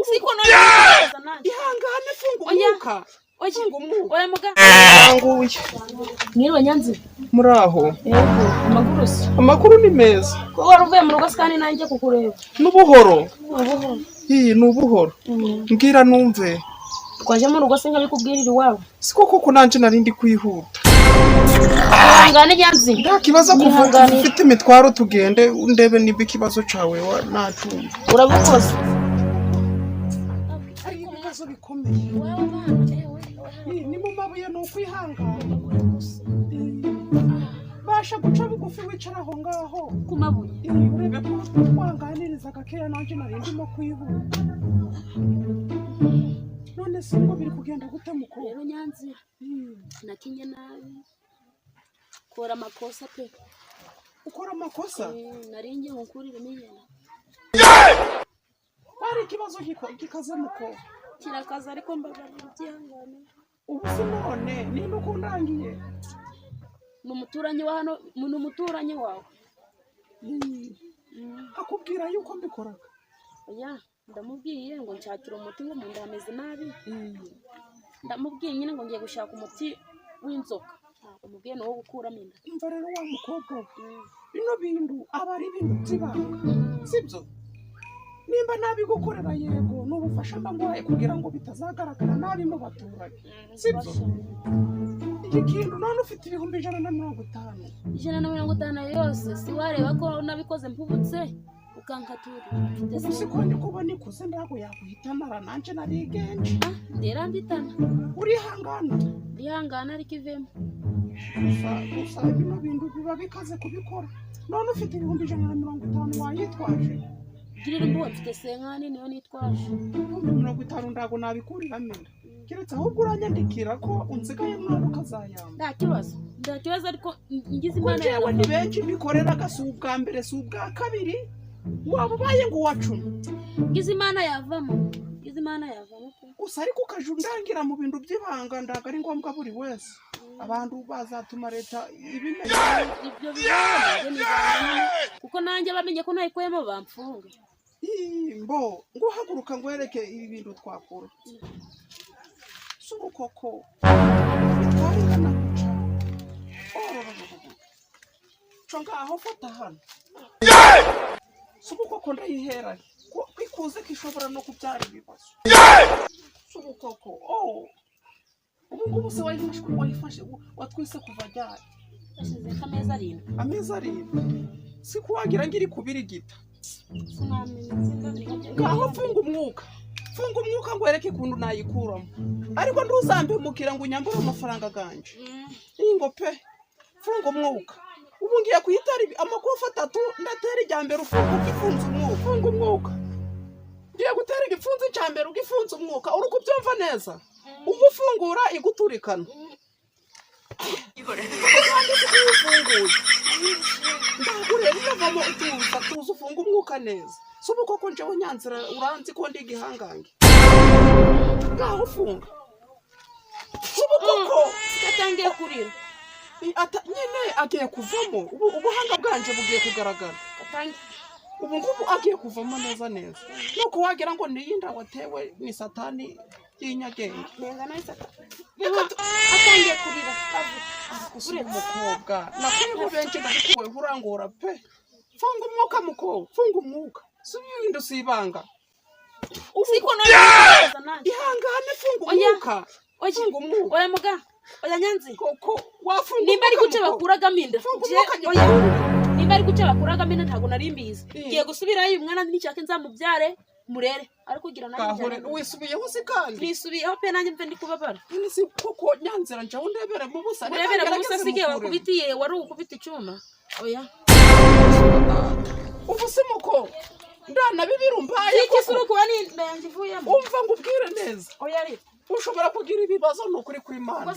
Siko no ihangane funga umwuka. Funga umwuka. Oya muga. Nguye. Mwiriwe Nyanzi. Muraho. Yego, amakuru se. Amakuru ni meza. Ko waruvuye mu rugo kandi nanjye kukureba. Nubuhoro. Nubuhoro. Nubuhoro. Mbwira numve. Twaje mu rugo se nkabikubwirira iwawe. Siko koko nanje nari ndi kwihuta. Ihangane Nyanzi. Nta kibazo kuvuga ufite imitwaro tugende undebe niba ikibazo cawe natumva. Urabukoze. Ari ibibazo bikomeye. Ni mu mabuye no kwihangana. Basha guca bugufi wicara aho ngaho Ku mabuye. Urebe ko wanganiriza gakeya nanje nari ndimo kwihuta. None singo biri kugenda gute muko? Rero Nyanzi. Nakinye nabi. Kora amakosa pe. Ukora amakosa? Nari ngiye nkurire niyena. Bari kibazo gikaze muko. Kirakaza ariko mbabarira byihangane. Ubu none niba kundangiye. Numuturanyi wa hano, numuturanyi wawe. Akubwira yuko mbikoraga. Oya, ndamubwiye ngo nshakira umuti ngo munda ameze nabi. Ndamubwiye nyine ngo ngiye gushaka umuti w'inzoka. Umubwiye no gukuramo inda. Umva rero wa mukobwa. Bino bintu abari ibintu byibanga. Sibyo? Nimba nabi gukorera yego n'ubufasha mbangoye kugira ngo bitazagaragara nabi mu baturage. Sibyo? Ikintu none ufite 150. 150 yose si wareba ko nabikoze mpubutse ukankatura. Usikonye kuba nikuze ndago yaguhitana nanje narigenje. Ndera mbitana. Uri hangana. Ndihangana ariko ivemo. Gusa bino bintu biba bikaze kubikora. None ufite 150 wayitwaje. Girira mbo mfite senkani niyo nitwaje. 150 ndago nabikurira menda. Kiretse ahubwo uranyandikira ko unsigaye mwana ukazayamba. Nda kibazo ariko ngize imana yawe ni benshi bikorera gasubwa mbere subwa kabiri. Waba baye ngo wacuma. Ngize imana yavamo. Gusa ariko ukajundangira mu bintu by'ibanga ndaga ari ngombwa buri wese. Abantu bazatuma leta ibimenya ibyo bibona kuko nanjye bamenye ko nayikoyemo bamfunga. Mbo ngo haguruka ngo yereke ibi bintu twakora. Suko koko. Bitwarikana guca. Chonga aho fata hano. Suko koko ndayihera. Kwikuze kishobora no kubyara ibibazo. Suko koko. Ubu se wayifashe watwise kuva ryari. Yashize kameza arindwi. Ameza arindwi. Sikuwagira ngiri kubirigita. Ngaho funga umwuka ngo yereke kundu nayikuramo. Ariko nduzambe mukira ngo unyambure amafaranga ganje. Ingo pe. Funga umwuka. Ubu ngiye kuhitari amakofa 3 ndatera ijyambere ufunze umwuka. Funga umwuka. Ngiye gutera igifunze cyambere ugifunze umwuka. Uri kubyumva neza? Ubu fungura iguturikana. Ndagure bivamo utuza ufunga umwuka neza. Subu koko njewe Nyanzira uranzi ko ndi gihangange. Ngaho ufunga. Subu koko gatangiye kurira. Nyine agiye kuvamo. Ubuhanga bwanje bugiye kugaragara. Ubu ngubu agiye kuvamo neza. Nuko wagira ngo niyinda watewe ni satani y'inyagenge. Nenga nayo satani. Atangiye kurira. Uri umukobwa. Nakwiye benshi ndikuwe urangora pe. Funga umwuka muko. Funga umwuka. Subindi usibanga. Siko no ihangane funga umwuka. Funga umwuka. Oya muga. Oya Nyanzi. Koko wafunga. Nimba ari guce bakuraga minda. Nimba ari guce bakuraga minda ntago narimbiza. Giye gusubirayo umwana n'icake nzamubyare murere. Ariko kugira nanjye wisubiyeho sikandi. Nisubiyeho pe nanjye mve ndi kubabara. Ini si koko Nyanzira nje undebere mu busa. Ndebere mu busa sige wakubitiye wari ukubita icyuma. Oya. Ubu simuko. Ndana bibirumbaye ko suruko wani ndangivuyemo. Umva ngubwire neza. Oya ari. Ushobora kugira ibibazo no kuri Mana.